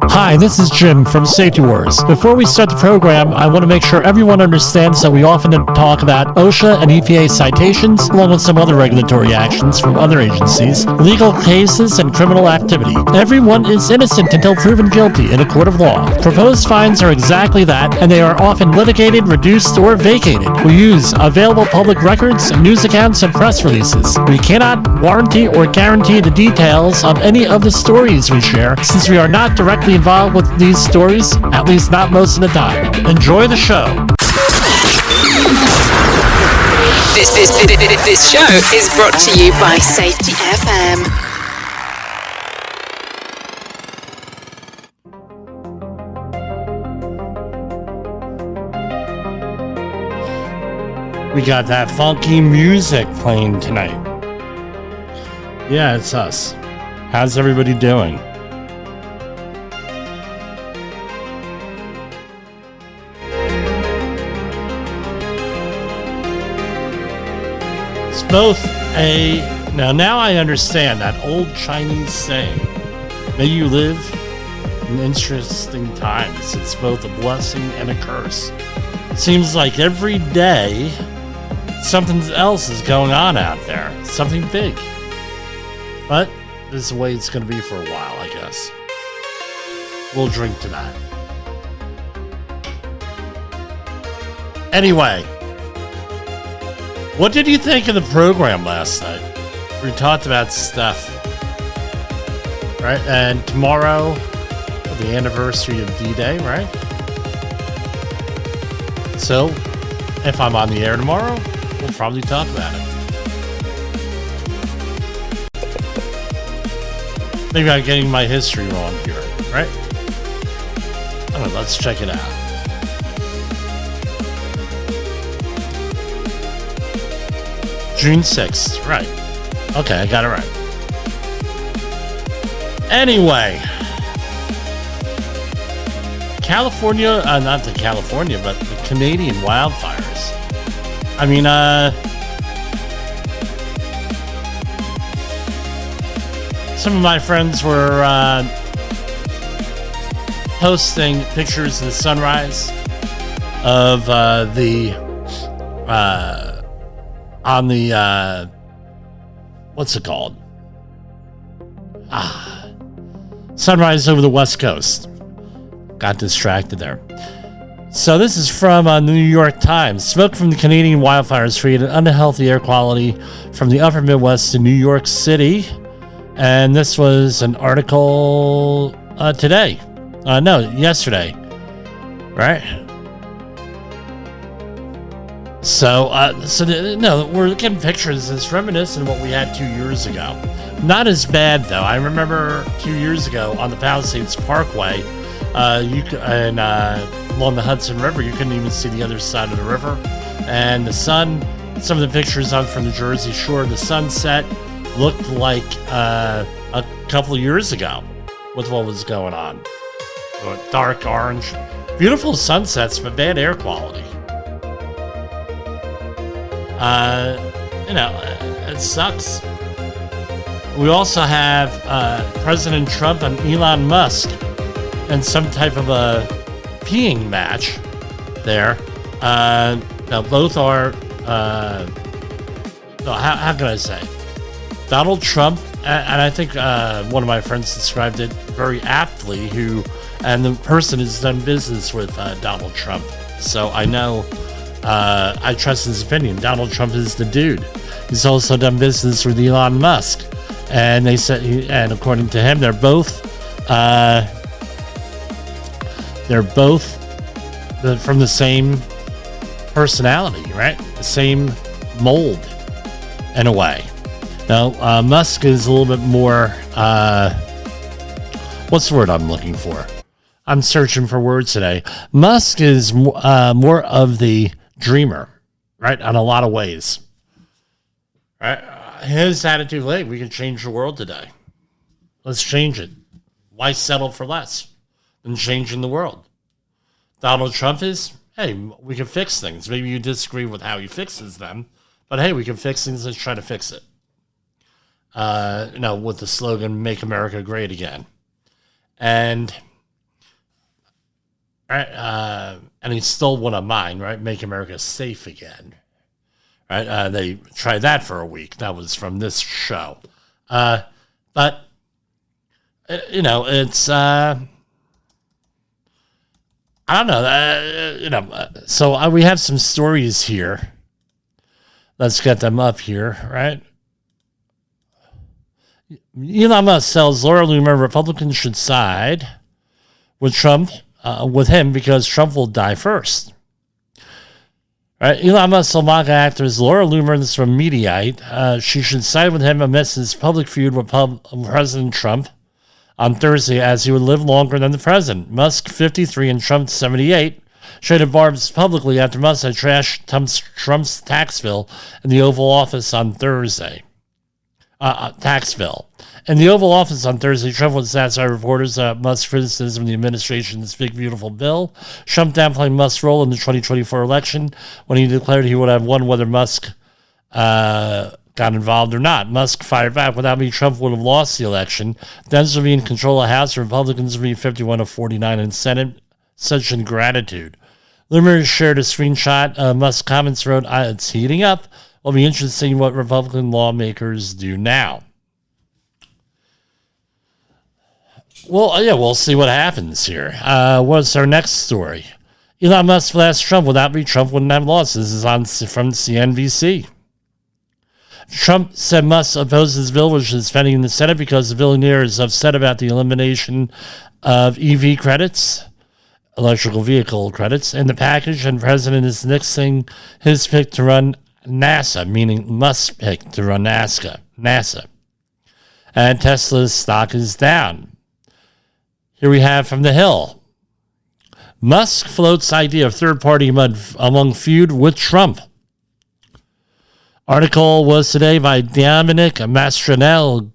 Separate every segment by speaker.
Speaker 1: Hi, this is Jim from Safety Wars. Before we start the program, I want to make sure everyone understands that we often talk about OSHA and EPA citations, along with some other regulatory actions from other agencies, legal cases, and criminal activity. Everyone is innocent until proven guilty in a court of law. Proposed fines are exactly that, and they are often litigated, reduced, or vacated. We use available public records, news accounts, and press releases. We cannot warranty or guarantee the details of any of the stories we share, since we are not directly involved with these stories, at least not most of the time. Enjoy the show.
Speaker 2: This show is brought to you by Safety FM.
Speaker 1: We got that funky music playing tonight. Yeah, it's us. How's everybody doing? Both now I understand that old Chinese saying, may you live in interesting times. It's both a blessing and a curse. It seems like every day something else is going on out there, something big. But this is the way it's going to be for a while, I guess. We'll drink to that. Anyway, what did you think of the program last night? We talked about stuff, right? And tomorrow, the anniversary of D-Day, right? So, if I'm on the air tomorrow, we'll probably talk about it. Maybe I'm getting my history wrong here, right? I don't know, let's check it out. June 6th, right. Okay, I got it right. Anyway, California, not the California, but the Canadian wildfires. I mean, some of my friends were posting pictures of the sunrise of on the, what's it called? Sunrise over the West Coast. Got distracted there. So this is from New York Times. Smoke from the Canadian wildfires created unhealthy air quality from the upper Midwest to New York City. And this was an article today. Yesterday. Right? So, we're getting pictures. It's reminiscent of what we had 2 years ago. Not as bad, though. I remember 2 years ago on the Palisades Parkway, along the Hudson River, you couldn't even see the other side of the river. And the sun, some of the pictures from the Jersey Shore, the sunset looked like a couple of years ago with what was going on. Dark orange. Beautiful sunsets, but bad air quality. It sucks. We also have President Trump and Elon Musk in some type of a peeing match there. Now both are, how can I say? Donald Trump, and I think one of my friends described it very aptly, and the person has done business with Donald Trump. So I know, I trust his opinion. Donald Trump is the dude. He's also done business with Elon Musk. And they said, and according to him, they're both from the same personality, right? The same mold, in a way. Now, Musk is a little bit more, what's the word I'm looking for? I'm searching for words today. Musk is more of the dreamer, right? In a lot of ways. Right? His attitude, like, we can change the world today. Let's change it. Why settle for less than changing the world? Donald Trump is, hey, we can fix things. Maybe you disagree with how he fixes them, but hey, we can fix things. Let's try to fix it. With the slogan, Make America Great Again. And right? And he stole one of mine, right? Make America safe again, right? They tried that for a week. That was from this show. But, it's, I don't know, so we have some stories here. Let's get them up here, right? Elon Musk tells Laura Loomer Republicans should side with Trump, with him, because Trump will die first. Right? Elon Musk told MAGA actress Laura Loomer, this is from Mediaite, she should side with him amidst his public feud with President Trump on Thursday, as he would live longer than the president. Musk, 53, and Trump, 78, traded barbs publicly after Musk had trashed Trump's tax bill in the Oval Office on Thursday. Tax bill. In the Oval Office on Thursday, Trump was asked by reporters Musk's criticism of the administration's big, beautiful bill. Trump downplayed Musk's role in the 2024 election when he declared he would have won whether Musk got involved or not. Musk fired back, without me, Trump would have lost the election. Dems would be in control of the House. Republicans would be 51 of 49 in Senate. Such ingratitude. Loomer shared a screenshot of Musk's comments, wrote, it's heating up. It'll be interesting what Republican lawmakers do now. Well, yeah, we'll see what happens here. What's our next story? Elon Musk asked Trump, without me, Trump wouldn't have lost. This is from CNBC. Trump said Musk opposes the bill, which is pending in the Senate, because the billionaire is upset about the elimination of EV credits, electrical vehicle credits, in the package, and the president is nixing his pick to run NASA, meaning Musk's pick to run NASA. And Tesla's stock is down. Here we have from The Hill. Musk floats idea of third-party among feud with Trump. Article was today by Dominic Mastrangelo.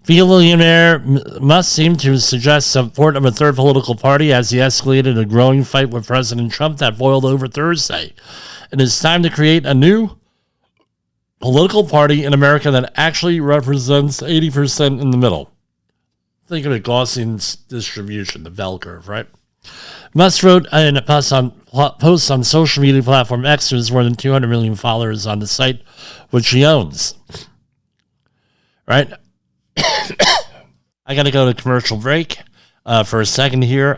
Speaker 1: Billionaire Musk seemed to suggest support of a third political party as he escalated a growing fight with President Trump that boiled over Thursday. It is time to create a new political party in America that actually represents 80% in the middle. Think of it, Gaussian distribution, the bell curve, right? Musk wrote in a post on social media platform X, who has more than 200 million followers on the site, which he owns. Right? I got to go to commercial break for a second here.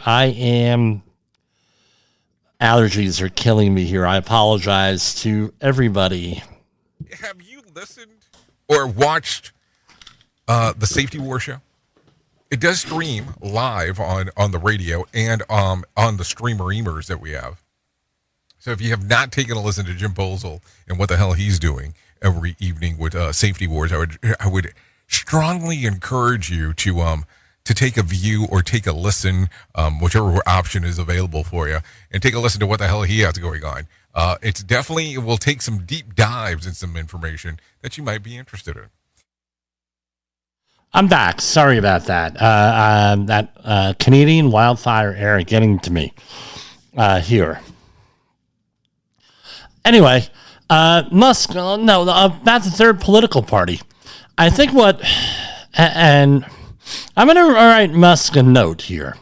Speaker 1: Allergies are killing me here. I apologize to everybody.
Speaker 3: Have you listened or watched the Safety War show? It does stream live on the radio and on the streamer-emers that we have. So if you have not taken a listen to Jim Posel and what the hell he's doing every evening with Safety Wars, I would strongly encourage you to take a view or take a listen, whichever option is available for you, and take a listen to what the hell he has going on. It will take some deep dives and some information that you might be interested in.
Speaker 1: I'm back. Sorry about that. That Canadian wildfire air getting to me here. Anyway, Musk, about the third political party. I think and I'm going to write Musk a note here.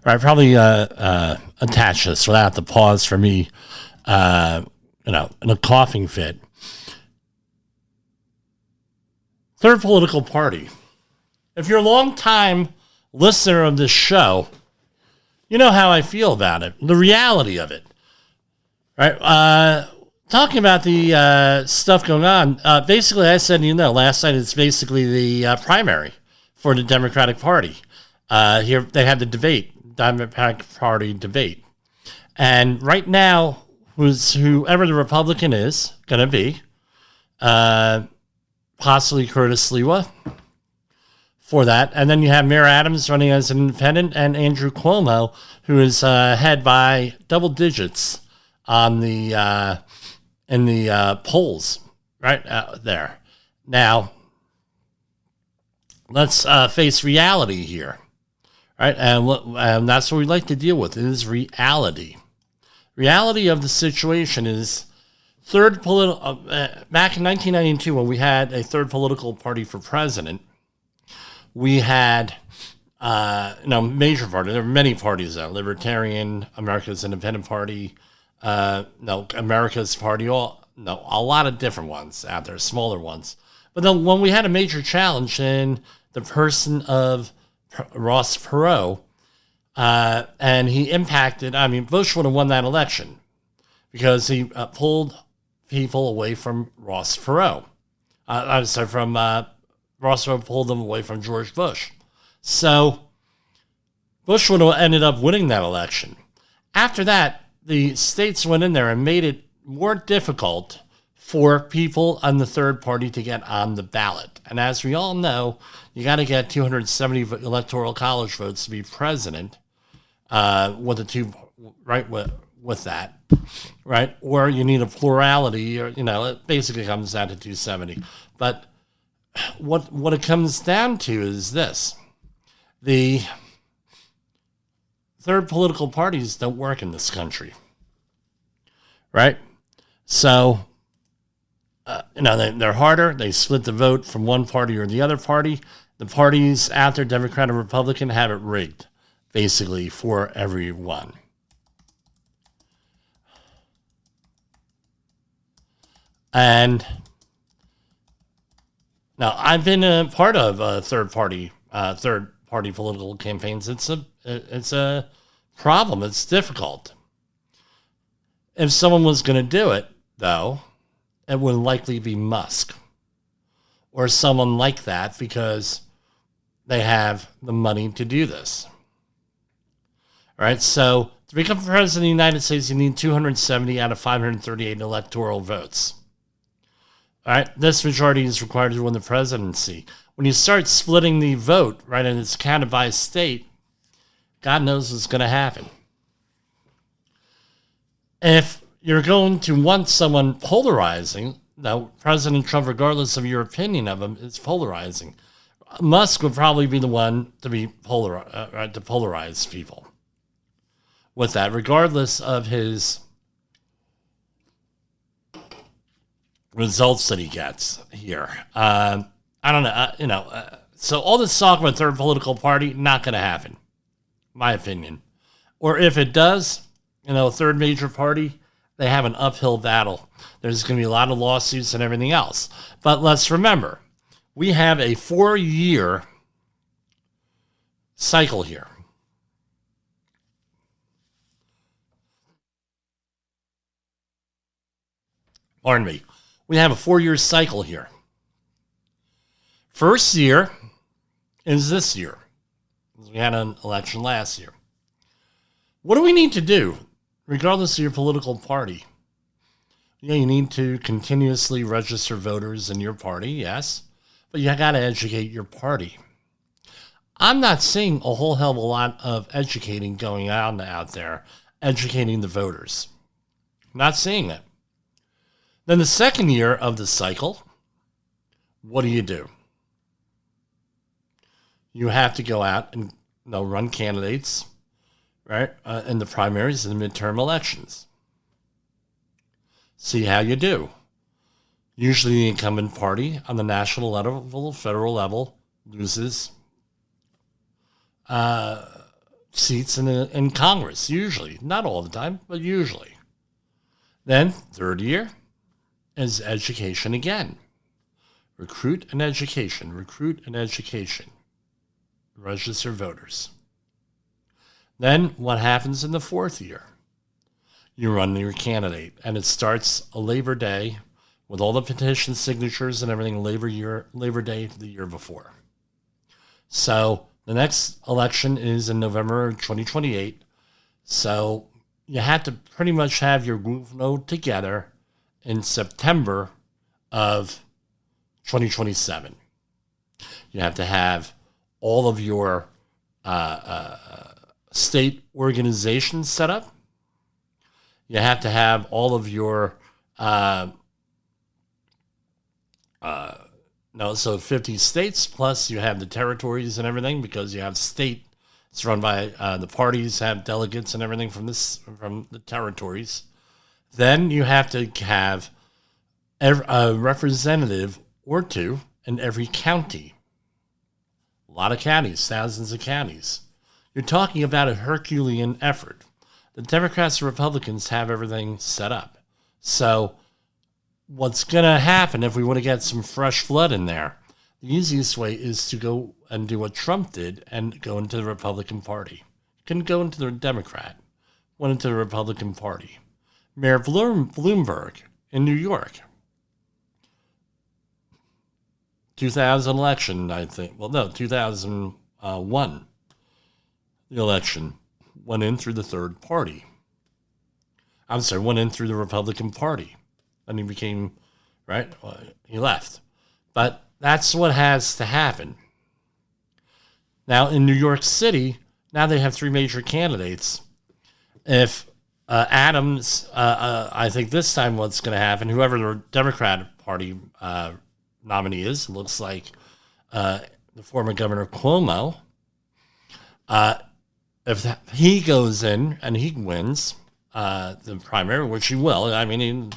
Speaker 1: Right, probably attach this without the pause for me, in a coughing fit. Third political party. If you're a long-time listener of this show, you know how I feel about it, the reality of it, right? Talking about the stuff going on, basically I said, last night it's basically the primary for the Democratic Party. Here they had the Democratic Party debate. And right now, whoever the Republican is going to be, possibly Curtis Lewa, for that. And then you have Mayor Adams running as an independent, and Andrew Cuomo, who is ahead by double digits on the in the polls right there. Now, let's face reality here, right? And that's what we like to deal with, is reality. Reality of the situation is back in 1992, when we had a third political party for president, we had major parties. There were many parties though. Libertarian, America's Independent Party, America's Party, a lot of different ones out there, smaller ones. But then when we had a major challenge in the person of Ross Perot, and he impacted, Bush would have won that election because he pulled people away from Ross Perot. Ross Perot pulled them away from George Bush. So Bush would have ended up winning that election. After that, the states went in there and made it more difficult for people on the third party to get on the ballot. And as we all know, you got to get 270 electoral college votes to be president with that, right? Or you need a plurality, or it basically comes down to 270. But what it comes down to is this: the third political parties don't work in this country, right? So, they're harder. They split the vote from one party or the other party. The parties out there, Democrat and Republican, have it rigged, basically, for everyone. And now I've been a part of third party political campaigns. It's a problem. It's difficult. If someone was going to do it, though, it would likely be Musk or someone like that, because they have the money to do this. All right, so to become president of the United States, you need 270 out of 538 electoral votes. All right, this majority is required to win the presidency. When you start splitting the vote, right, and it's counted by state, God knows what's going to happen. If you're going to want someone polarizing, now President Trump, regardless of your opinion of him, is polarizing. Musk would probably be the one to be to polarize people with that, regardless of his results that he gets here. I don't know. So all this talk about third political party, not going to happen, my opinion. Or if it does, a third major party, they have an uphill battle. There's going to be a lot of lawsuits and everything else. But let's remember, we have a 4-year cycle here. Pardon me. We have a 4-year cycle here. First year is this year. We had an election last year. What do we need to do, regardless of your political party? You need to continuously register voters in your party, yes, but you got to educate your party. I'm not seeing a whole hell of a lot of educating going on out there, educating the voters. Not seeing it. Then the second year of the cycle, what do? You have to go out and run candidates, right, in the primaries and the midterm elections. See how you do. Usually the incumbent party on the national level, federal level, loses seats in Congress, usually. Not all the time, but usually. Then, third year is education again. Recruit and education. Register voters. Then, what happens in the fourth year? You run your candidate, and it starts a Labor Day with all the petition signatures and everything, Labor Day the year before. So the next election is in November 2028. So you have to pretty much have your group vote together in September of 2027. You have to have all of your state organizations set up. You have to have all of your, so 50 states, plus you have the territories and everything, because you have state, it's run by, the parties have delegates and everything from the territories. Then you have to have a representative or two in every county. A lot of counties, thousands of counties. You're talking about a Herculean effort. The Democrats and Republicans have everything set up. So what's going to happen if we want to get some fresh blood in there? The easiest way is to go and do what Trump did and go into the Republican Party. You can go into the Democrat, went into the Republican Party. Mayor Bloomberg in New York, 2000 election, I think. Well, no, 2001, the election went in through the third party. I'm sorry, went in through the Republican Party. And he became, right? He left. But that's what has to happen. Now, in New York City, now they have three major candidates. If Adams, I think this time what's going to happen, whoever the Democrat Party nominee is, looks like the former Governor Cuomo, if he goes in and he wins the primary, which he will, I mean, in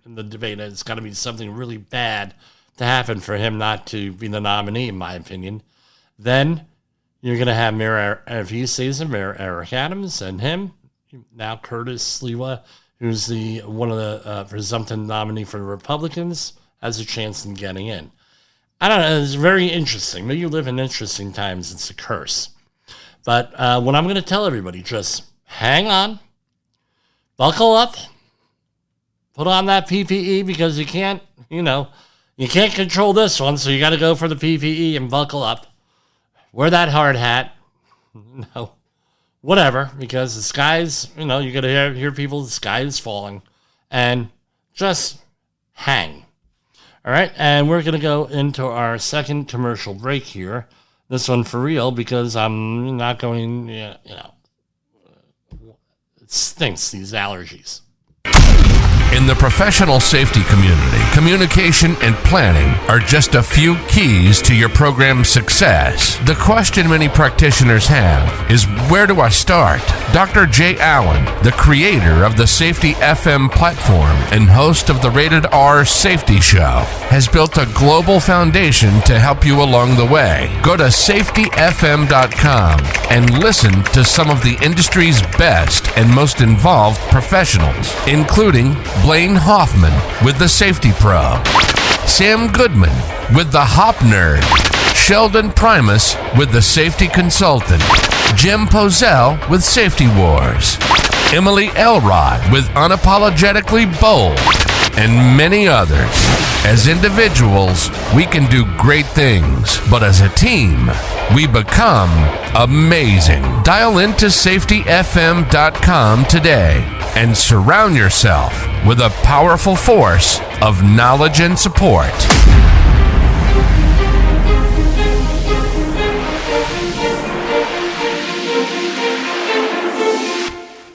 Speaker 1: the debate, it's got to be something really bad to happen for him not to be the nominee, in my opinion, then you're going to have Mayor, if he stays in, Mayor Eric Adams and him, now Curtis Sliwa, who's one of the presumptive nominee for the Republicans, has a chance in getting in. I don't know, it's very interesting. Maybe you live in interesting times, it's a curse. But what I'm going to tell everybody, just hang on, buckle up, put on that PPE, because you can't control this one, so you got to go for the PPE and buckle up. Wear that hard hat. Whatever, because the skies, you're going to hear people, the sky is falling. And just hang. All right, and we're going to go into our second commercial break here. This one for real, because I'm not going, it stinks, these allergies.
Speaker 4: In the professional safety community, communication and planning are just a few keys to your program's success. The question many practitioners have is, where do I start? Dr. Jay Allen, the creator of the Safety FM platform and host of the Rated R Safety Show, has built a global foundation to help you along the way. Go to safetyfm.com and listen to some of the industry's best and most involved professionals, including Blaine Hoffman with the Safety Pro, Sam Goodman with the Hop Nerd, Sheldon Primus with the Safety Consultant, Jim Pozell with Safety Wars, Emily Elrod with Unapologetically Bold, and many others. As individuals, we can do great things, but as a team, we become amazing. Dial into safetyfm.com today and surround yourself with a powerful force of knowledge and support.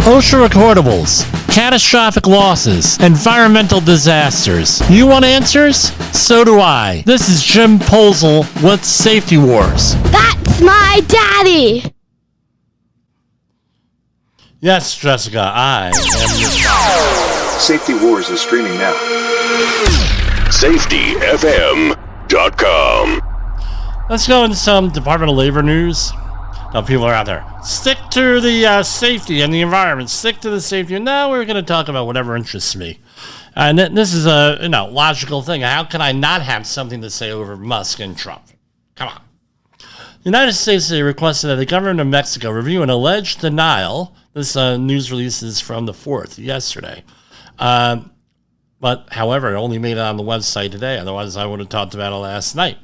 Speaker 1: OSHA recordables, catastrophic losses, environmental disasters. You want answers? So do I. This is Jim Posel with Safety Wars.
Speaker 5: That's my daddy!
Speaker 1: Yes, Jessica, I am your father.
Speaker 6: Safety Wars is streaming now.
Speaker 7: SafetyFM.com.
Speaker 1: Let's go into some Department of Labor news. Now, people are out there. Stick to the safety and the environment. Stick to the safety. And now we're going to talk about whatever interests me. And this is a logical thing. How can I not have something to say over Musk and Trump? Come on. The United States today requested that the government of Mexico review an alleged denial. This news release is from the 4th, yesterday. But, however, it only made it on the website today. Otherwise, I would have talked about it last night.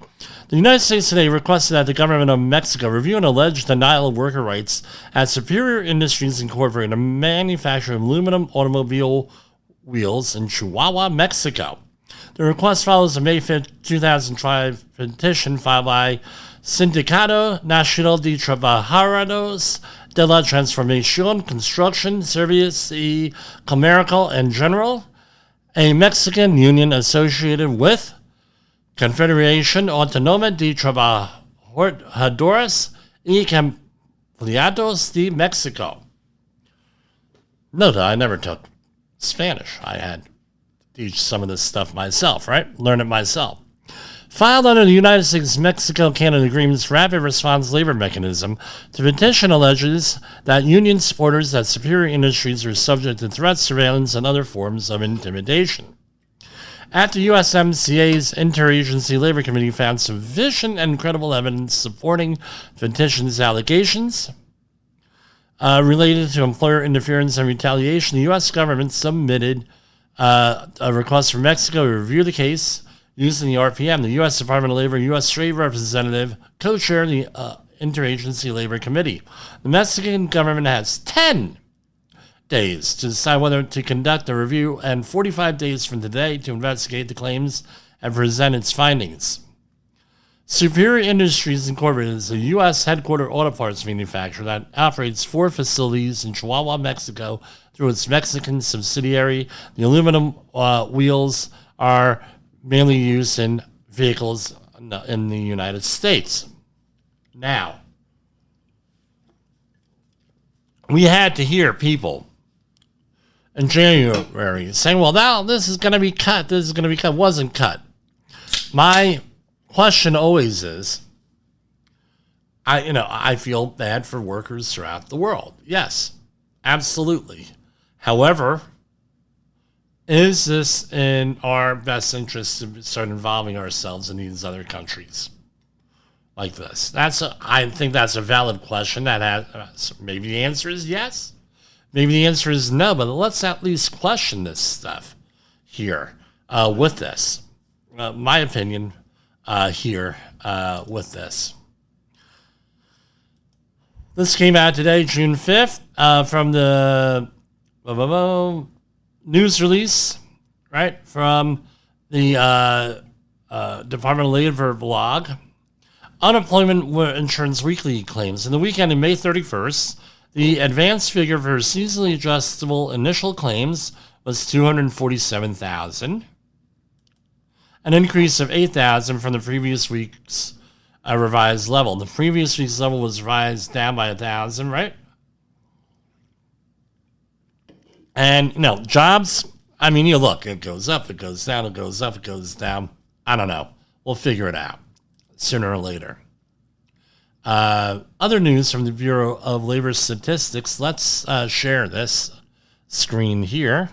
Speaker 1: The United States today requested that the government of Mexico review an alleged denial of worker rights at Superior Industries Incorporated, a manufacturer of aluminum automobile wheels in Chihuahua, Mexico. The request follows a May 5, 2005 petition filed by Sindicato Nacional de Trabajadores de la Transformación, Construction, Servicios y Comercio en General, a Mexican union associated with Confederación Autónoma de Trabajadores y Empleados de Mexico. Note, I never took Spanish. I had to teach some of this stuff myself, right? Learn it myself. filed under the United States-Mexico-Canada Agreement's Rapid Response Labor Mechanism. The petition alleges that union supporters at Superior Industries are subject to threats, surveillance, and other forms of intimidation. At the USMCA's Interagency Labor Committee found sufficient and credible evidence supporting the petition's allegations. Related to employer interference and retaliation, the U.S. government submitted a request for Mexico to review the case using the RPM. The U.S. Department of Labor, U.S. Trade Representative, co-chair the Interagency Labor Committee. The Mexican government has 10 days to decide whether to conduct a review and 45 days from today to investigate the claims and present its findings. Superior Industries Incorporated is a U.S. headquartered auto parts manufacturer that operates 4 facilities in Chihuahua, Mexico, through its Mexican subsidiary. The aluminum wheels are mainly used in vehicles in the United States. Now, we had to hear people in January saying, well, now this is going to be cut. This is going to be cut. Wasn't cut. My question always is, I feel bad for workers throughout the world. Yes, absolutely. However, is this in our best interest to start involving ourselves in these other countries like this? I think that's a valid question. Maybe the answer is yes. Maybe the answer is no, but let's at least question this stuff here with this. My opinion here with this. This came out today, June 5th, from the news release, right, from the Department of Labor blog. Unemployment Insurance Weekly claims in the weekend of May 31st, the advanced figure for seasonally adjustable initial claims was 247,000, an increase of 8,000 from the previous week's revised level. The previous week's level was revised down by 1,000, right? And, jobs, look, it goes up, it goes down, it goes up, it goes down. I don't know. We'll figure it out sooner or later. Other news from the Bureau of Labor Statistics. Let's share this screen here.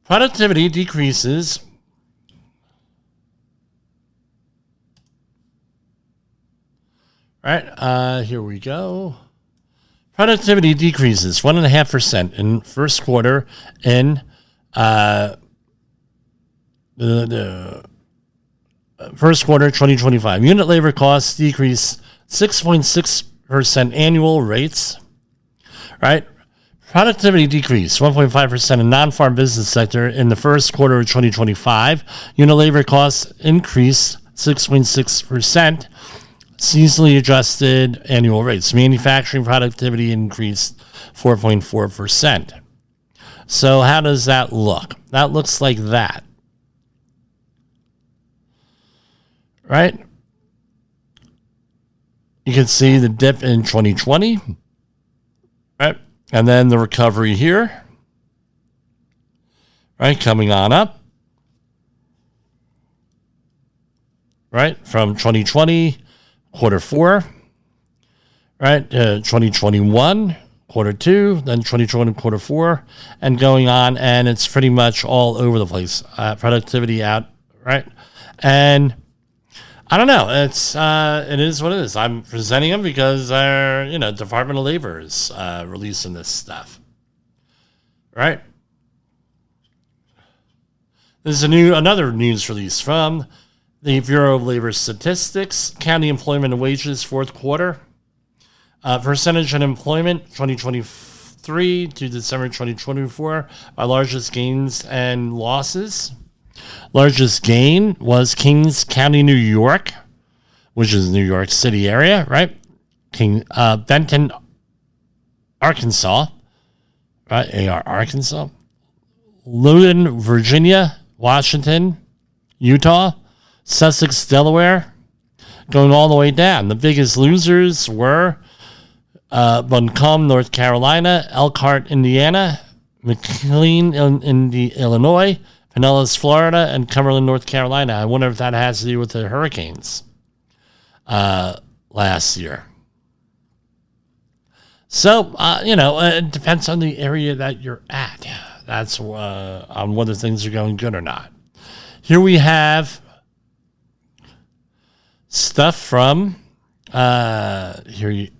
Speaker 1: Productivity decreases. Right, here we go. Productivity decreases 1.5% in first quarter in the first quarter 2025. Unit labor costs decreased 6.6% annual rates. Right? Productivity decreased 1.5% in non-farm business sector in the first quarter of 2025. Unit labor costs increased 6.6%. Seasonally adjusted annual rates. Manufacturing productivity increased 4.4%. So how does that look? That looks like that. Right? You can see the dip in 2020. Right? And then the recovery here. Right? Coming on up. Right? From 2020, quarter 4. Right? 2021, quarter 2. Then 2020, quarter 4. And going on. And it's pretty much all over the place. Productivity out. Right? And I don't know. It is what it is. I'm presenting them because our Department of Labor is releasing this stuff. Right? There's another news release from the Bureau of Labor Statistics. County employment and wages fourth quarter. Percentage unemployment 2023 to December 2024. Our largest gains and losses. Largest gain was Kings County, New York, which is New York City area, right? Benton, Arkansas, right? Arkansas. Loudoun, Virginia, Washington, Utah, Sussex, Delaware, going all the way down. The biggest losers were Buncombe, North Carolina, Elkhart, Indiana, McLean in the Illinois, Pinellas, Florida, and Cumberland, North Carolina. I wonder if that has to do with the hurricanes last year. So, it depends on the area that you're at. That's on whether things are going good or not. Here we have stuff from, here you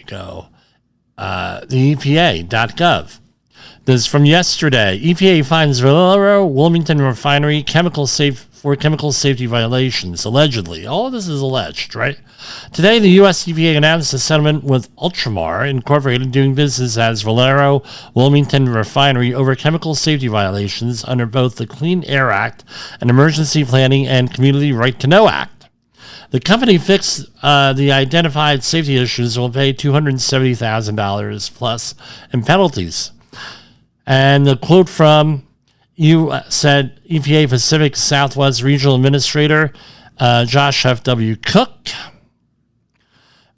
Speaker 1: go, the EPA.gov. This is from yesterday. EPA finds Valero Wilmington refinery chemical safety violations, allegedly. All of this is alleged, right? Today, the U.S. EPA announced a settlement with Ultramar Incorporated doing business as Valero Wilmington refinery over chemical safety violations under both the Clean Air Act and Emergency Planning and Community Right to Know Act. The company fixed the identified safety issues and will pay $270,000 plus in penalties. And the quote from you said EPA Pacific Southwest Regional Administrator Josh F.W. Cook.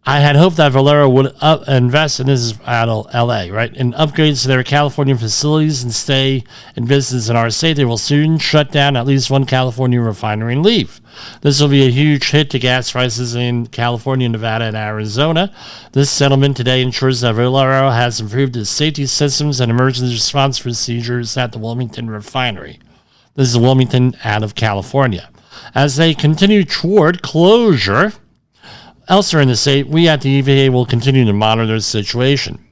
Speaker 1: I had hoped that Valero would invest, and this is out of LA, right, in upgrades to their California facilities and stay in business in our state. They will soon shut down at least one California refinery and leave. This will be a huge hit to gas prices in California, Nevada, and Arizona. This settlement today ensures that Valero has improved its safety systems and emergency response procedures at the Wilmington refinery. This is Wilmington out of California. As they continue toward closure elsewhere in the state, we at the EPA will continue to monitor the situation.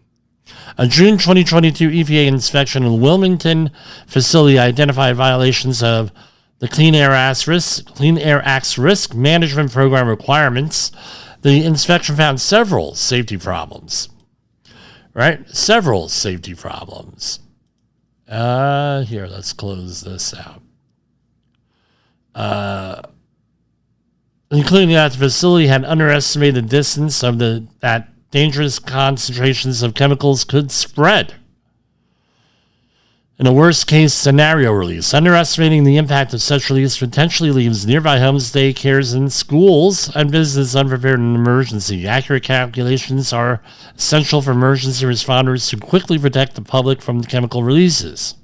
Speaker 1: A June 2022 EPA inspection in the Wilmington facility identified violations of the Clean Air Act's risk management program requirements. The inspection found several safety problems. Right? Several safety problems. Here, let's close this out. Including that the facility had underestimated the distance of that dangerous concentrations of chemicals could spread. In a worst-case scenario release, underestimating the impact of such release potentially leaves nearby homes, daycares, and schools and businesses unprepared in an emergency. Accurate calculations are essential for emergency responders to quickly protect the public from the chemical releases.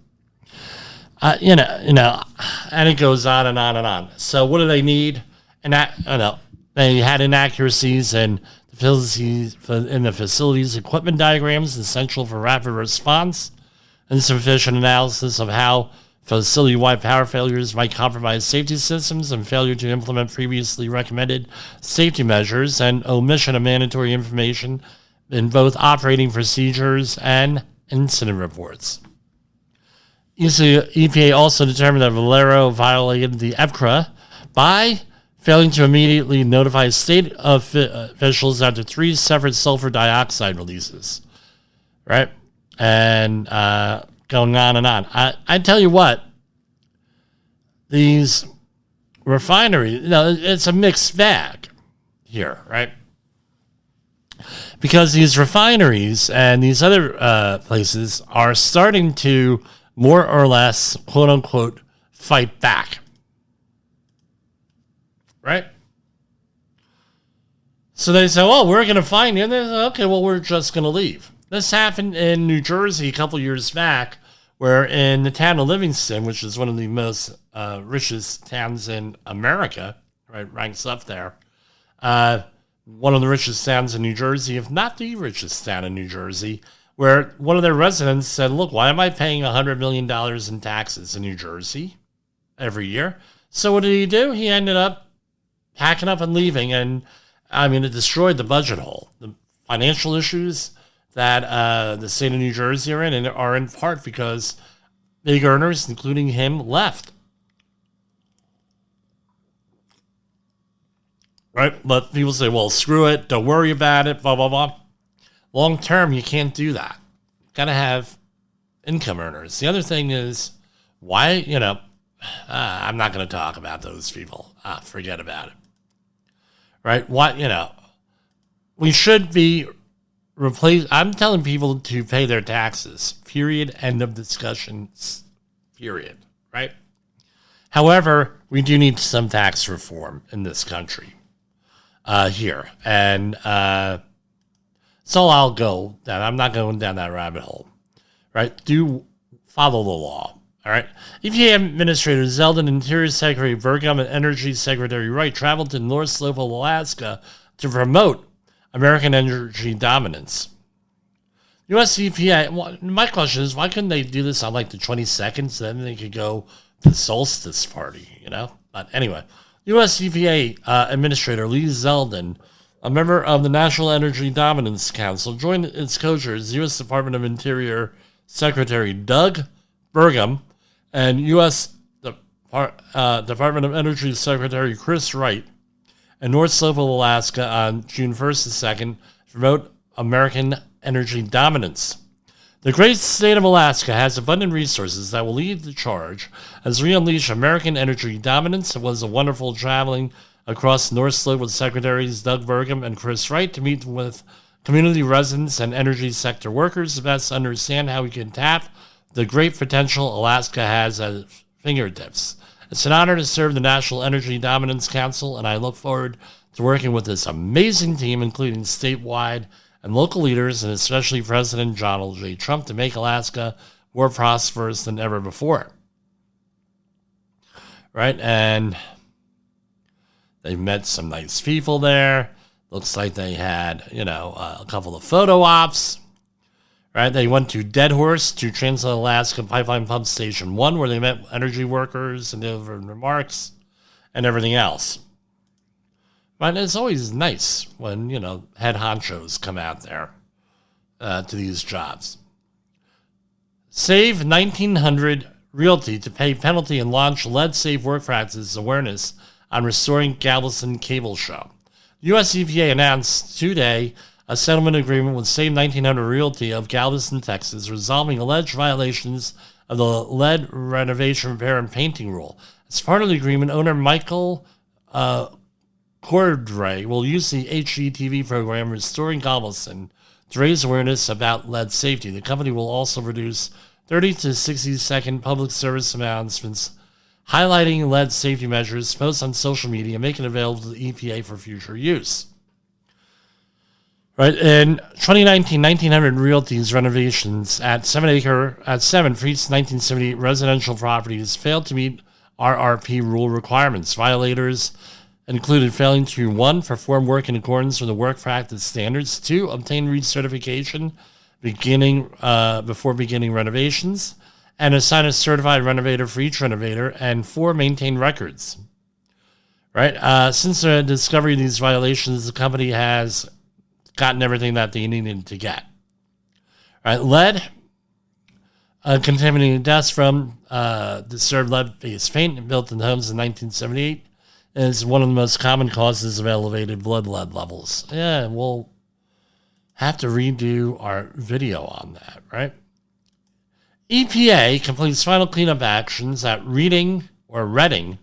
Speaker 1: And it goes on and on and on. So what do they need? They had inaccuracies in the facilities equipment diagrams, essential for rapid response. Insufficient analysis of how facility-wide power failures might compromise safety systems and failure to implement previously recommended safety measures, and omission of mandatory information in both operating procedures and incident reports. EPA also determined that Valero violated the EPCRA by failing to immediately notify state officials after 3 separate sulfur dioxide releases. Right? And going on and on. I tell you what, these refineries, it's a mixed bag here, right? Because these refineries and these other places are starting to more or less, quote unquote, fight back. Right? So they say, well, we're going to find you. And they say, okay, well, we're just going to leave. This happened in New Jersey a couple years back, where in the town of Livingston, which is one of the most richest towns in America, right, ranks up there, one of the richest towns in New Jersey, if not the richest town in New Jersey, where one of their residents said, look, why am I paying $100 million in taxes in New Jersey every year? So what did he do? He ended up packing up and leaving, and it destroyed the budget hole. The financial issues that the state of New Jersey are in, and are in part because big earners, including him, left. Right? But people say, well, screw it, don't worry about it, blah, blah, blah. Long term, you can't do that. You've got to have income earners. The other thing is, why, I'm not going to talk about those people. Forget about it. Right? We should be I'm telling people to pay their taxes. Period. End of discussion. Period. Right? However, we do need some tax reform in this country. Here. And so I'll go down. I'm not going down that rabbit hole. Right? Do follow the law. All right. EPA Administrator Zeldin, Interior Secretary Burgum, and Energy Secretary Wright traveled to North Slope of Alaska to promote American energy dominance. U.S. EPA, my question is, why couldn't they do this on like the 22nd, so then they could go to the solstice party, you know? But anyway, U.S. EPA Administrator Lee Zeldin, a member of the National Energy Dominance Council, joined its co-chairs U.S. Department of Interior Secretary Doug Burgum and U.S. Department of Energy Secretary Chris Wright and North Slope of Alaska on June 1st and 2nd to promote American energy dominance. The great state of Alaska has abundant resources that will lead the charge as we unleash American energy dominance. It was a wonderful traveling across the North Slope with Secretaries Doug Burgum and Chris Wright to meet with community residents and energy sector workers to best understand how we can tap the great potential Alaska has at fingertips. It's an honor to serve the National Energy Dominance Council, and I look forward to working with this amazing team, including statewide and local leaders, and especially President Donald J. Trump, to make Alaska more prosperous than ever before. Right? And they've met some nice people there. Looks like they had, a couple of photo ops. Right, they went to Dead Horse to Trans-Alaska Pipeline Pump Station 1, where they met energy workers and delivered remarks and everything else. But it's always nice when, head honchos come out there to these jobs. Save 1900 Realty to pay penalty and launch lead-safe work practices awareness on restoring Galveston cable show. U.S. EPA announced today a settlement agreement with Save 1900 Realty of Galveston, Texas, resolving alleged violations of the lead renovation, repair, and painting rule. As part of the agreement, owner Michael Cordray will use the HGTV program Restoring Galveston to raise awareness about lead safety. The company will also produce 30 to 60-second public service announcements highlighting lead safety measures, post on social media, and make it available to the EPA for future use. Right, in 2019, 1900 Realty's renovations at 7 Priest 1978 residential properties failed to meet RRP rule requirements. Violators included failing to 1. Perform work in accordance with the work practice standards, 2. Obtain recertification before beginning renovations, and assign a certified renovator for each renovator, and 4. Maintain records. Right, since the discovery of these violations, the company has gotten everything that they needed to get. All right, lead, contaminated dust from disturbed lead-based paint built in homes in 1978 is one of the most common causes of elevated blood lead levels. Yeah, we'll have to redo our video on that, right? EPA completes final cleanup actions at Reading or Reading,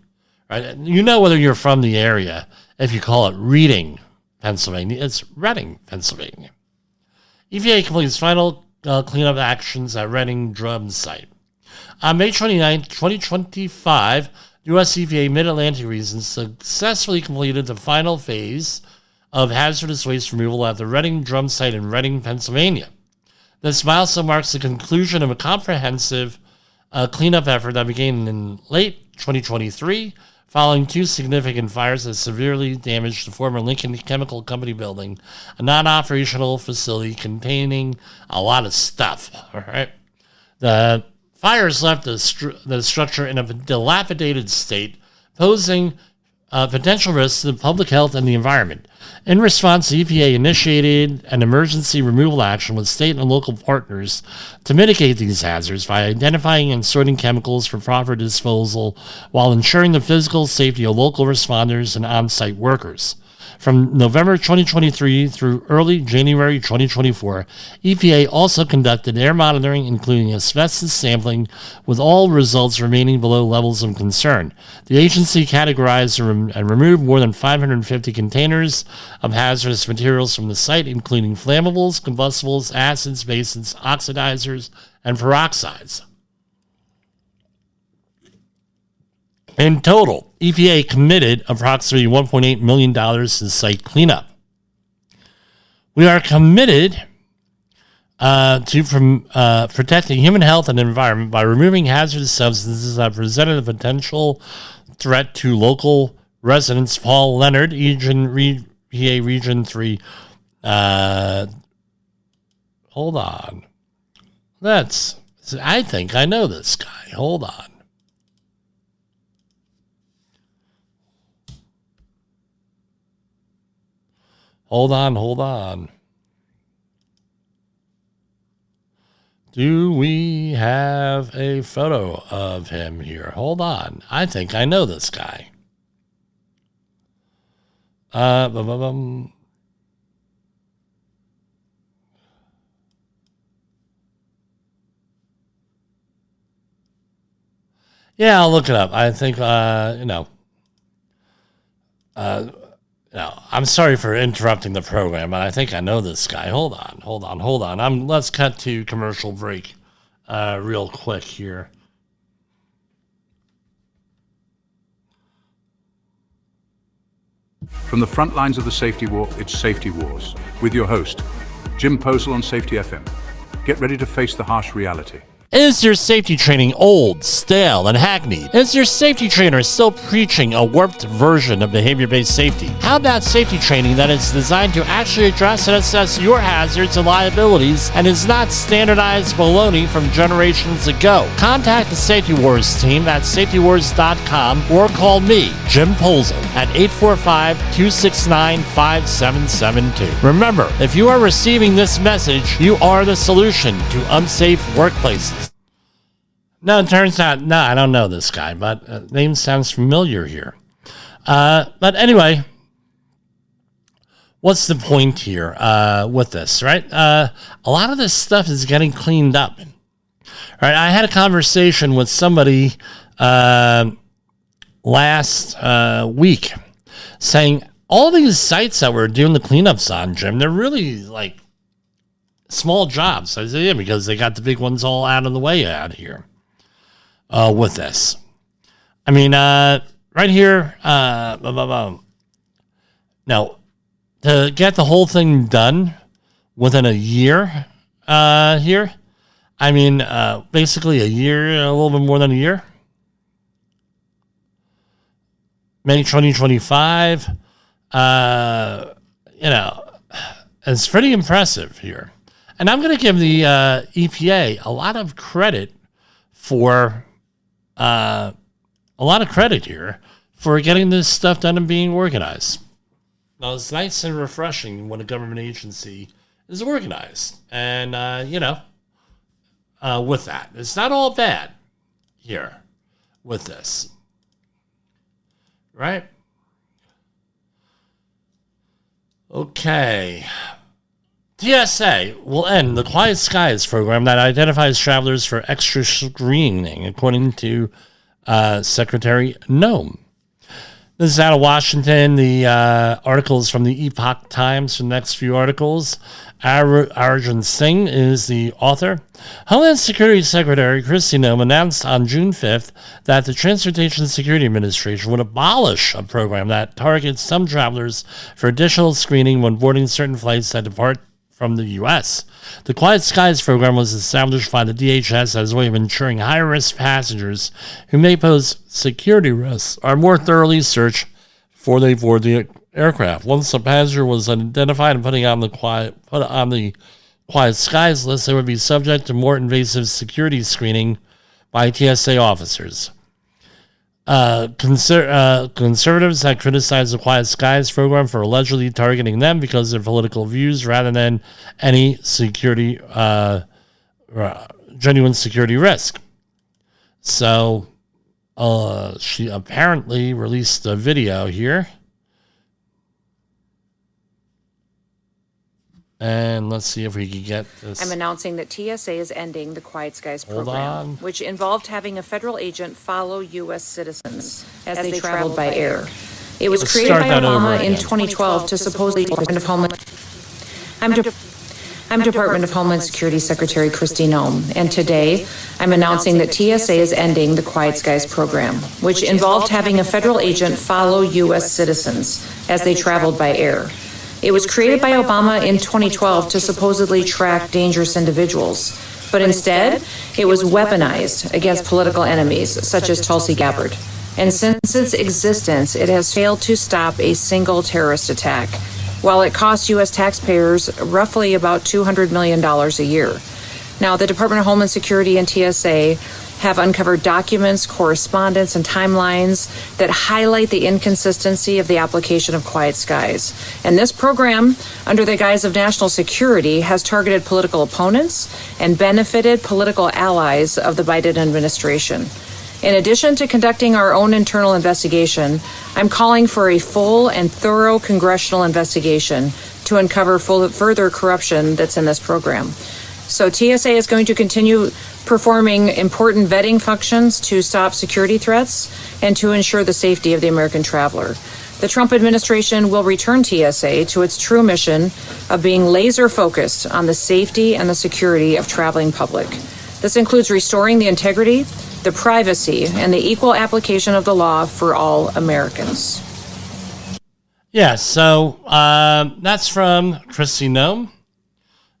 Speaker 1: right? You know whether you're from the area if you call it Reading, Pennsylvania. It's Reading, Pennsylvania. EPA completes final cleanup actions at Reading drum site. On May 29, 2025, U.S. EPA Mid-Atlantic region successfully completed the final phase of hazardous waste removal at the Reading drum site in Reading, Pennsylvania. This milestone marks the conclusion of a comprehensive cleanup effort that began in late 2023, following 2 significant fires that severely damaged the former Lincoln Chemical Company building, a non-operational facility containing a lot of stuff. All right, the fires left the structure in a dilapidated state, posing potential risks to public health and the environment. In response, the EPA initiated an emergency removal action with state and local partners to mitigate these hazards by identifying and sorting chemicals for proper disposal while ensuring the physical safety of local responders and on-site workers. From November 2023 through early January 2024, EPA also conducted air monitoring, including asbestos sampling, with all results remaining below levels of concern. The agency categorized and removed more than 550 containers of hazardous materials from the site, including flammables, combustibles, acids, bases, oxidizers, and peroxides. In total, EPA committed approximately $1.8 million to site cleanup. We are committed from protecting human health and environment by removing hazardous substances that presented a potential threat to local residents. Paul Leonard, PA Region 3. Hold on. I think I know this guy. Hold on. Hold on. Do we have a photo of him here? Hold on. I think I know this guy. Yeah, I'll look it up. I think, I'm sorry for interrupting the program, but I think I know this guy. Hold on. Let's cut to commercial break real quick here.
Speaker 6: From the front lines of the safety war, it's Safety Wars, with your host, Jim Posel on Safety FM. Get ready to face the harsh reality.
Speaker 1: Is your safety training old, stale, and hackneyed? Is your safety trainer still preaching a warped version of behavior-based safety? How about safety training that is designed to actually address and assess your hazards and liabilities and is not standardized baloney from generations ago? Contact the Safety Wars team at safetywars.com or call me, Jim Posel, at 845-269-5772. Remember, if you are receiving this message, you are the solution to unsafe workplaces. No, it turns out, no, I don't know this guy, but name sounds familiar here. But anyway, what's the point here with this, right? A lot of this stuff is getting cleaned up. Right? I had a conversation with somebody last week saying all these sites that we're doing the cleanups on, Jim, they're really like small jobs. I said, yeah, because they got the big ones all out of the way out here. With this. I mean, right here, now, to get the whole thing done within a year here, I mean, basically a year, a little bit more than a year. May 2025, it's pretty impressive here. And I'm going to give the EPA a lot of credit for here for getting this stuff done and being organized. Now, it's nice and refreshing when a government agency is organized. And, with that, it's not all bad here with this. Right? Okay. TSA will end the Quiet Skies program that identifies travelers for extra screening, according to Secretary Noem. This is out of Washington. The article is from the Epoch Times. The next few articles. Arjun Singh is the author. Homeland Security Secretary Kristi Noem announced on June 5th that the Transportation Security Administration would abolish a program that targets some travelers for additional screening when boarding certain flights that depart from the U.S. The Quiet Skies program was established by the DHS as a way of ensuring high-risk passengers who may pose security risks are more thoroughly searched before they board the aircraft. Once a passenger was identified and put on the Quiet Skies list, they would be subject to more invasive security screening by TSA officers. Conservatives have criticized the Quiet Skies program for allegedly targeting them because of their political views rather than any security, genuine security risk. So, she apparently released a video here. And let's see if we can get this.
Speaker 7: I'm announcing that TSA is ending the Quiet Skies program, which involved having a federal agent follow U.S. citizens as they traveled by air. It was created by Obama in 2012 to supposedly Department of Homeland. I'm Department of Homeland Security Secretary Kristi Noem, and today I'm announcing that TSA is ending the Quiet Skies program, which involved having a federal agent follow U.S. citizens as they traveled by air. It was created by Obama in 2012 to supposedly track dangerous individuals, but instead, it was weaponized against political enemies such as Tulsi Gabbard. And since its existence, it has failed to stop a single terrorist attack, while it costs U.S. taxpayers roughly about $200 million a year. Now, the Department of Homeland Security and TSA have uncovered documents, correspondence, and timelines that highlight the inconsistency of the application of Quiet Skies. And this program, under the guise of national security, has targeted political opponents and benefited political allies of the Biden administration. In addition to conducting our own internal investigation, I'm calling for a full and thorough congressional investigation to uncover further corruption that's in this program. So TSA is going to continue performing important vetting functions to stop security threats and to ensure the safety of the American traveler. The Trump administration will return TSA to its true mission of being laser focused on the safety and the security of traveling public. This includes restoring the integrity, the privacy, and the equal application of the law for all Americans.
Speaker 1: Yeah, so that's from Christy Nome.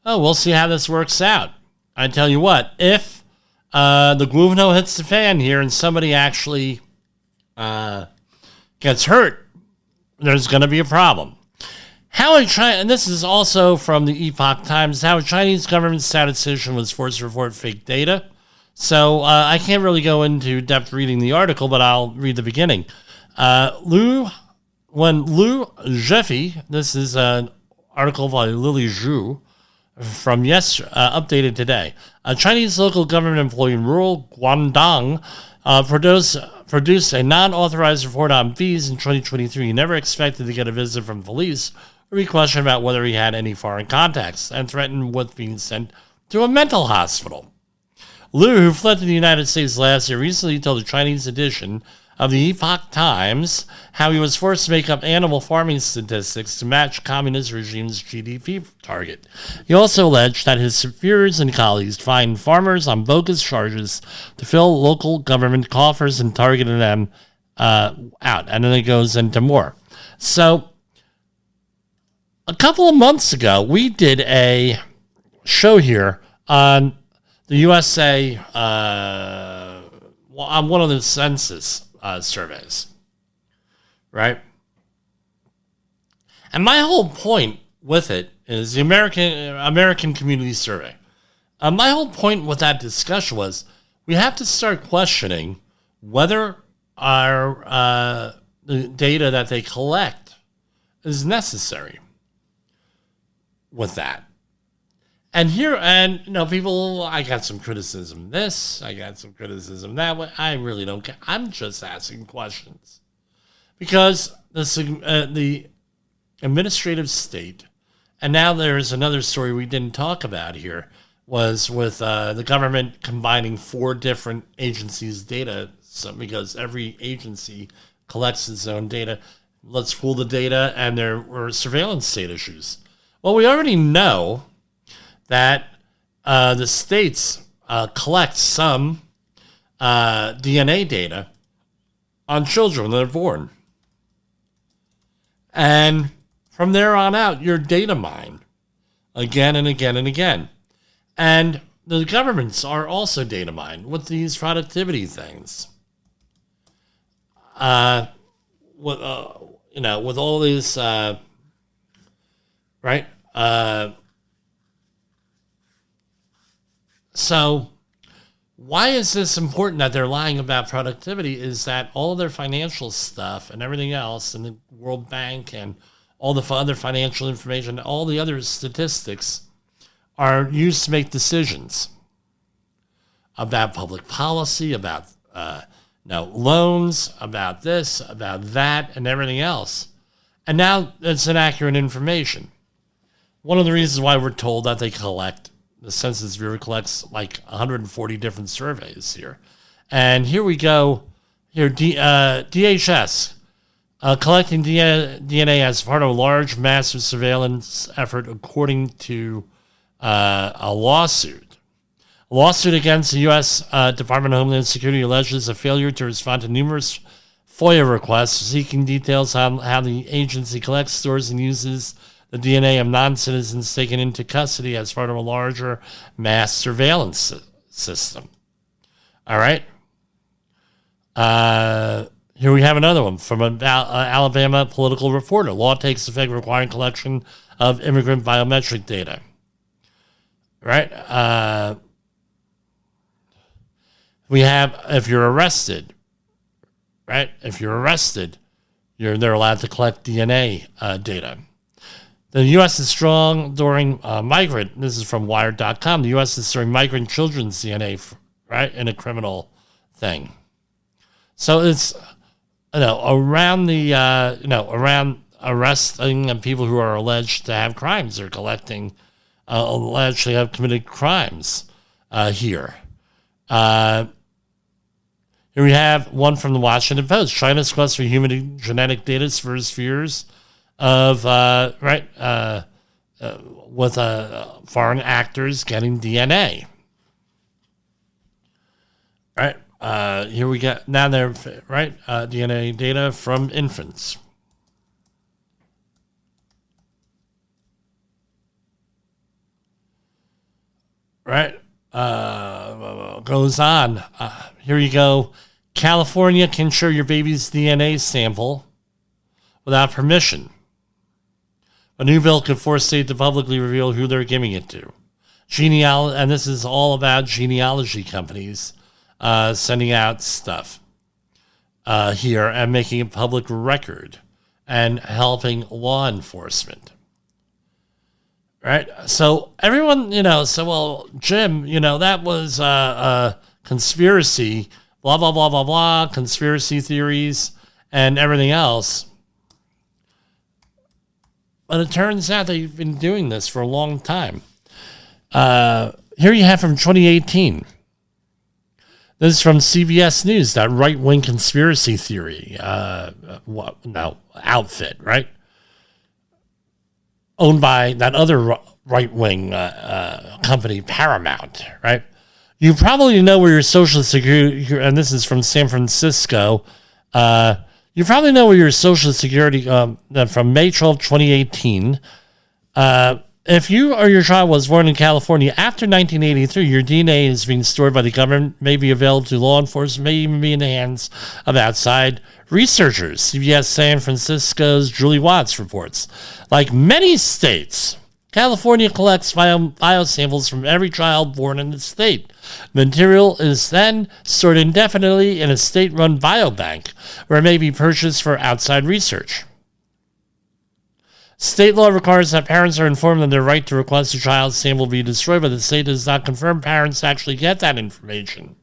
Speaker 1: Oh, we'll see how this works out. I tell you what, if the Gluvno hits the fan here and somebody actually gets hurt, there's going to be a problem. And this is also from the Epoch Times, how a Chinese government statistician was forced to report fake data. So I can't really go into depth reading the article, but I'll read the beginning. Liu Zhefi, this is an article by Lily Zhu, from updated today. A Chinese local government employee in rural Guangdong produced a non-authorized report on fees in 2023. He never expected to get a visit from police or be questioned about whether he had any foreign contacts and threatened with being sent to a mental hospital. Liu, who fled to the United States last year, recently told the Chinese edition of the Epoch Times how he was forced to make up animal farming statistics to match communist regime's GDP target. He also alleged that his superiors and colleagues fined farmers on bogus charges to fill local government coffers and targeted them out. And then it goes into more. So, a couple of months ago, we did a show here on the USA, on one of the census surveys, right? And my whole point with it is the American Community Survey. My whole point with that discussion was we have to start questioning whether our the data that they collect is necessary with that. And people, I got some criticism this, I got some criticism that way. I really don't care. I'm just asking questions. Because the administrative state, and now there's another story we didn't talk about here, was with the government combining 4 different agencies' data, because every agency collects its own data. Let's pool the data, and there were surveillance state issues. Well, we already know that the states collect some DNA data on children when they're born. And from there on out, you're data mined again and again and again. And the governments are also data mined with these productivity things. With all these, right? So why is this important that they're lying about productivity? Is that all of their financial stuff and everything else, and the World Bank and all the other financial information, all the other statistics are used to make decisions about public policy, about loans, about this, about that, and everything else. And now it's inaccurate information. One of the reasons why we're told that the Census Bureau collects like 140 different surveys here. And here we go. Here, DHS, collecting DNA as part of a large, massive surveillance effort, according to a lawsuit. A lawsuit against the U.S. Department of Homeland Security alleges a failure to respond to numerous FOIA requests seeking details on how the agency collects, stores, and uses the DNA of non-citizens taken into custody as part of a larger mass surveillance system. All right. Here we have another one from an Alabama political reporter. Law takes effect requiring collection of immigrant biometric data. Right? We have, if you're arrested, right? If you're arrested, they're allowed to collect DNA data. The U.S. is strong during migrant, this is from Wired.com, the U.S. is storing migrant children's DNA, right, in a criminal thing. So it's, around the, around arresting and people who are alleged to have crimes, they're collecting, alleged to have committed crimes here. Here we have one from the Washington Post. China's quest for human genetic data spurs fears of, with foreign actors getting DNA. Right. Here we got, now they're, DNA data from infants. Right. Goes on. Here you go. California can share your baby's DNA sample without permission. A new bill could force states to publicly reveal who they're giving it to. And this is all about genealogy companies sending out stuff here and making a public record and helping law enforcement. Right? So everyone, Jim, that was a conspiracy, blah, blah, blah, blah, blah, conspiracy theories and everything else. But it turns out that you've been doing this for a long time. Here you have from 2018. This is from CBS News, that right-wing conspiracy theory outfit, right? Owned by that other right-wing company, Paramount, right? You probably know where your Social Security, and this is from San Francisco, you probably know where your Social Security, from May 12, 2018, if you or your child was born in California after 1983, your DNA is being stored by the government, may be available to law enforcement, may even be in the hands of outside researchers. CBS San Francisco's Julie Watts reports. Like many states, California collects biosamples from every child born in the state. The material is then stored indefinitely in a state-run biobank, where it may be purchased for outside research. State law requires that parents are informed of their right to request a child's sample be destroyed, but the state does not confirm parents actually get that information.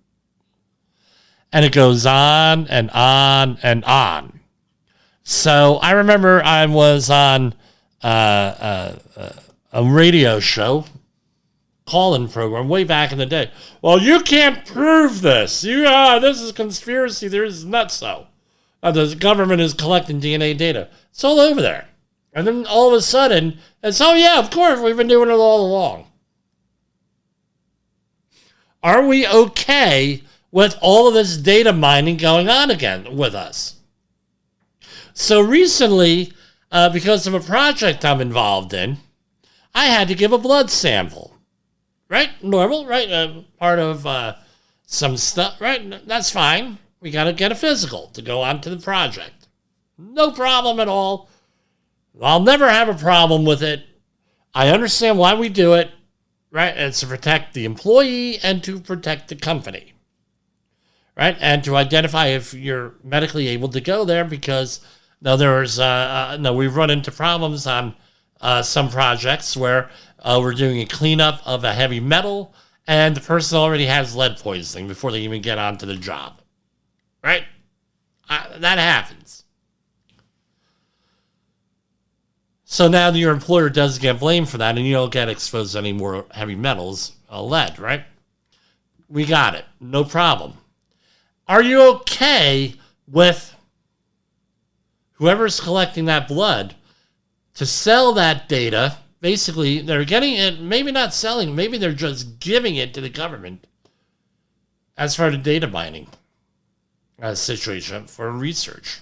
Speaker 1: And it goes on and on and on. So I remember I was on a radio show, call-in program, way back in the day. Well, you can't prove this. This is conspiracy. There's nutso. The government is collecting DNA data. It's all over there. And then all of a sudden, it's, oh yeah, of course, we've been doing it all along. Are we okay with all of this data mining going on again with us? So recently, because of a project I'm involved in, I had to give a blood sample. Right? Normal, right? Part of some stuff, right? That's fine. We got to get a physical to go on to the project. No problem at all. I'll never have a problem with it. I understand why we do it, right? It's to protect the employee and to protect the company, right? And to identify if you're medically able to go there, because we've run into problems on some projects where we're doing a cleanup of a heavy metal and the person already has lead poisoning before they even get onto the job, right? That happens. So now your employer does get blamed for that, and you don't get exposed to any more heavy metals, lead, right? We got it. No problem. Are you okay with whoever's collecting that blood to sell that data? Basically, they're getting it, maybe not selling, maybe they're just giving it to the government as part of data mining situation for research.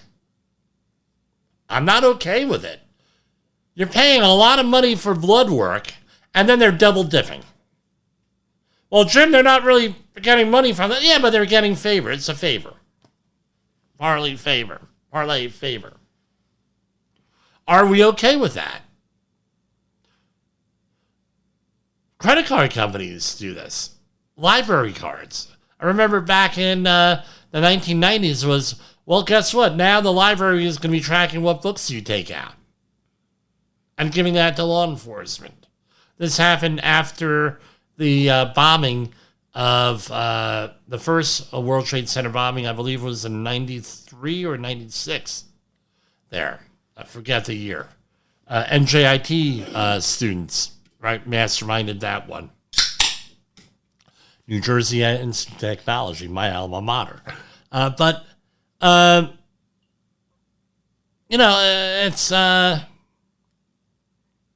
Speaker 1: I'm not okay with it. You're paying a lot of money for blood work, and then they're double dipping. Well, Jim, they're not really getting money from it. Yeah, but they're getting favor. It's a favor. Parlay favor. Are we okay with that? Credit card companies do this. Library cards. I remember back in the 1990s was, well, guess what? Now the library is going to be tracking what books you take out and giving that to law enforcement. This happened after the bombing of the first World Trade Center bombing, I believe was in 93 or 96 there. I forget the year. NJIT students, right, masterminded that one. New Jersey Institute of Technology, my alma mater. It's...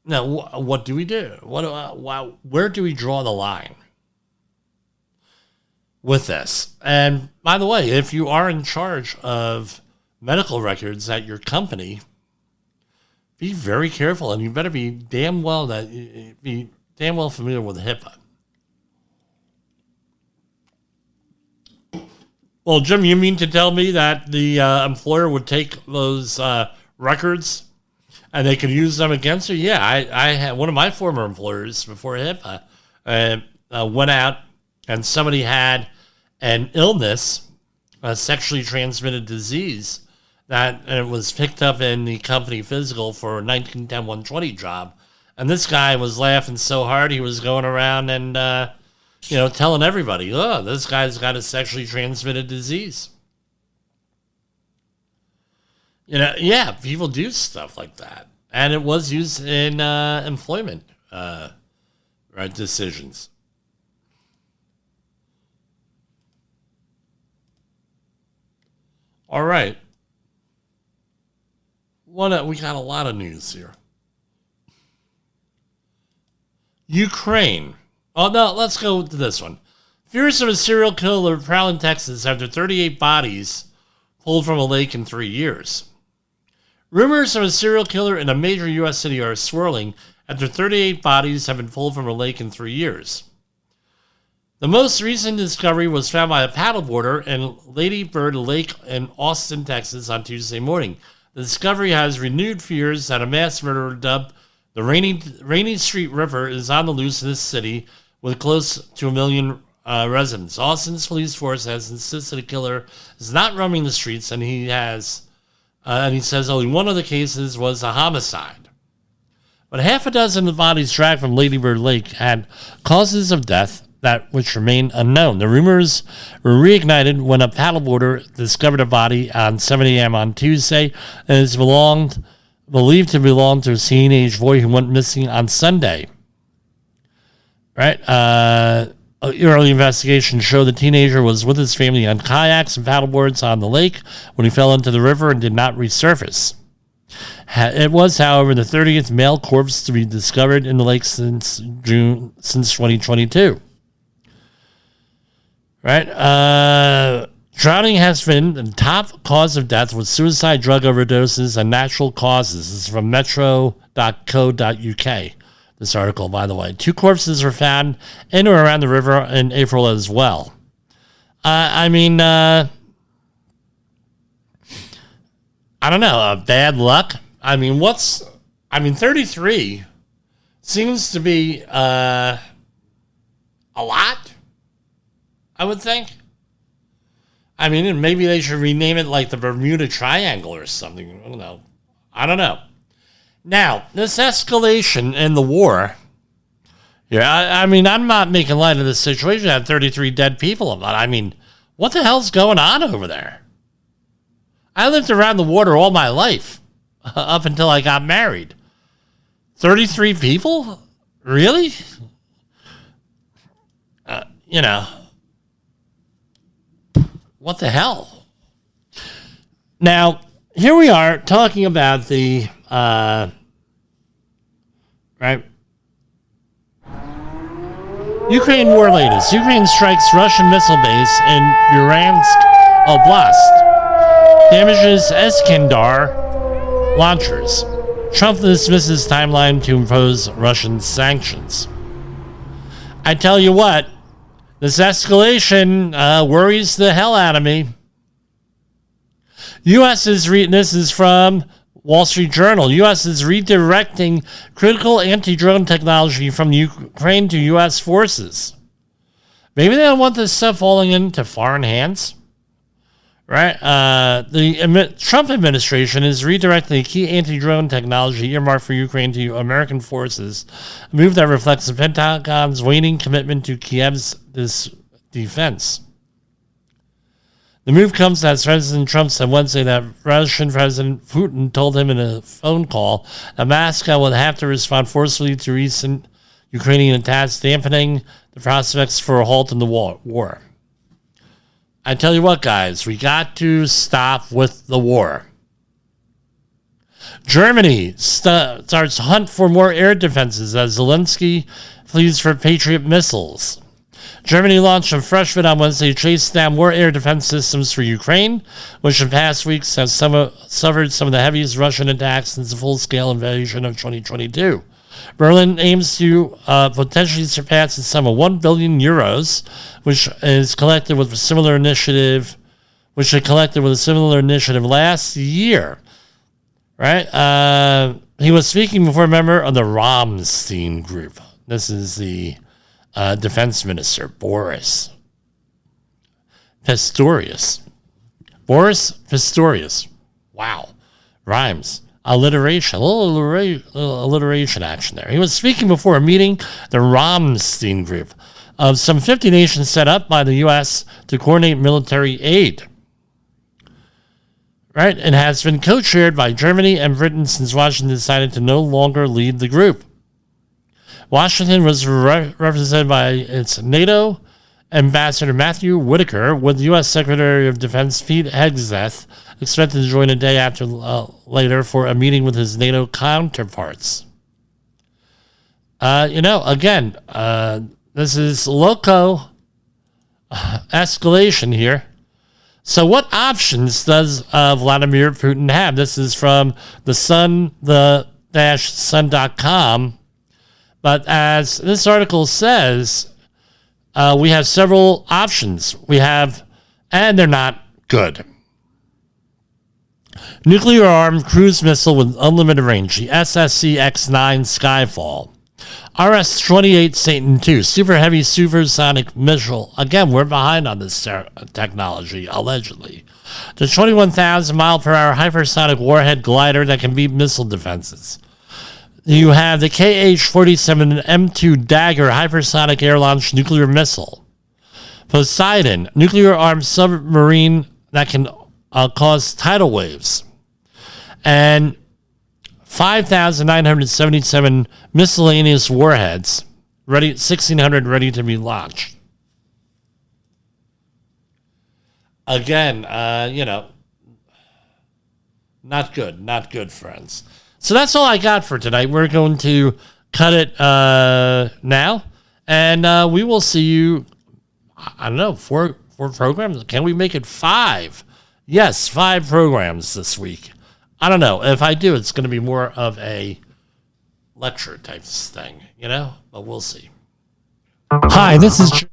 Speaker 1: Now, what do we do? Where do we draw the line with this? And by the way, if you are in charge of medical records at your company, be very careful, and you better be damn well familiar with HIPAA. Well, Jim, you mean to tell me that the employer would take those records and they could use them against you? Yeah, I had one of my former employers before HIPAA went out and somebody had an illness, a sexually transmitted disease, that it was picked up in the company physical for a 1910-120 job. And this guy was laughing so hard he was going around and, telling everybody, oh, this guy's got a sexually transmitted disease. Yeah, people do stuff like that. And it was used in employment decisions. All right. We got a lot of news here. Ukraine. Oh, no, let's go to this one. Fears of a serial killer prowling Texas after 38 bodies pulled from a lake in 3 years. Rumors of a serial killer in a major U.S. city are swirling after 38 bodies have been pulled from a lake in 3 years. The most recent discovery was found by a paddleboarder in Lady Bird Lake in Austin, Texas on Tuesday morning. The discovery has renewed fears that a mass murderer dubbed the Rainy Street River is on the loose in this city with close to 1 million residents. Austin's police force has insisted the killer is not roaming the streets, and he says only one of the cases was a homicide. But half a dozen of the bodies dragged from Lady Bird Lake had causes of death which remain unknown. The rumors were reignited when a paddleboarder discovered a body on 7 a.m. on Tuesday and is believed to belong to a teenage boy who went missing on Sunday. Right? Early investigation showed the teenager was with his family on kayaks and paddleboards on the lake when he fell into the river and did not resurface. It was, however, the 30th male corpse to be discovered in the lake since 2022. Right? Drowning has been the top cause of death with suicide, drug overdoses, and natural causes. This is from metro.co.uk. This article, by the way. 2 corpses were found in or around the river in April as well. I don't know, bad luck. 33 seems to be a lot, I would think. Maybe they should rename it like the Bermuda Triangle or something. I don't know. Now, this escalation in the war, I'm not making light of this situation. I had 33 dead people. What the hell's going on over there? I lived around the water all my life, up until I got married. 33 people? Really? What the hell? Now, here we are talking about the, Ukraine war latest. Ukraine strikes Russian missile base in Bryansk Oblast. Damages Iskander launchers. Trump dismisses timeline to impose Russian sanctions. I tell you what, this escalation worries the hell out of me. U.S. this is from Wall Street Journal. U.S. is redirecting critical anti-drone technology from Ukraine to U.S. forces. Maybe they don't want this stuff falling into foreign hands, right? The Trump administration is redirecting key anti-drone technology earmarked for Ukraine to American forces, a move that reflects the Pentagon's waning commitment to Kiev's defense. The move comes as President Trump said Wednesday that Russian President Putin told him in a phone call that Moscow would have to respond forcefully to recent Ukrainian attacks, dampening the prospects for a halt in the war. I tell you what, guys, we got to stop with the war. Germany starts hunt for more air defenses as Zelensky pleads for Patriot missiles. Germany launched a fresh bid on Wednesday to chase down more air defense systems for Ukraine, which in past weeks has suffered some of the heaviest Russian attacks since the full-scale invasion of 2022. Berlin aims to potentially surpass the sum of 1 billion euros, which is collected with a similar initiative, last year. Right? He was speaking before a member of the Ramstein Group. This is the defense minister, Boris Pistorius. Wow. Rhymes. Alliteration. A little alliteration action there. He was speaking before a meeting, the Ramstein Group, of some 50 nations set up by the U.S. to coordinate military aid. Right? And has been co-chaired by Germany and Britain since Washington decided to no longer lead the group. Washington was represented by its NATO Ambassador Matthew Whitaker, with U.S. Secretary of Defense Pete Hegseth expected to join a day after later for a meeting with his NATO counterparts. Again, this is loco escalation here. So what options does Vladimir Putin have? This is from the sun.com. But as this article says, we have several options. And they're not good. Nuclear-armed cruise missile with unlimited range, the SSC-X9 Skyfall. RS-28 Satan II, super heavy supersonic missile. Again, we're behind on this technology, allegedly. The 21,000 mile per hour hypersonic warhead glider that can beat missile defenses. You have the KH-47 M2 Dagger hypersonic air-launched nuclear missile. Poseidon, nuclear-armed submarine that can cause tidal waves. And 5,977 miscellaneous warheads, 1,600 ready to be launched. Again, not good, friends. So that's all I got for tonight. We're going to cut it now, and we will see you, I don't know, four programs? Can we make it 5? Yes, 5 programs this week. I don't know. If I do, it's going to be more of a lecture type thing, but we'll see.
Speaker 8: Hi, this is...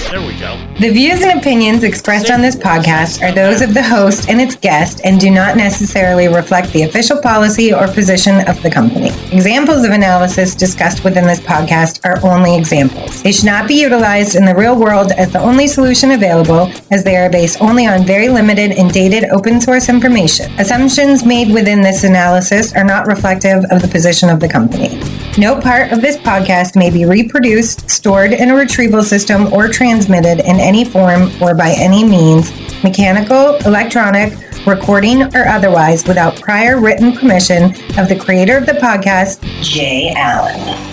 Speaker 1: There we go.
Speaker 9: The views and opinions expressed on this podcast are those of the host and its guest and do not necessarily reflect the official policy or position of the company. Examples of analysis discussed within this podcast are only examples. They should not be utilized in the real world as the only solution available, as they are based only on very limited and dated open source information. Assumptions made within this analysis are not reflective of the position of the company. No part of this podcast may be reproduced, stored in a retrieval system, or transmitted in any form or by any means, mechanical, electronic, recording, or otherwise, without prior written permission of the creator of the podcast, Jay Allen.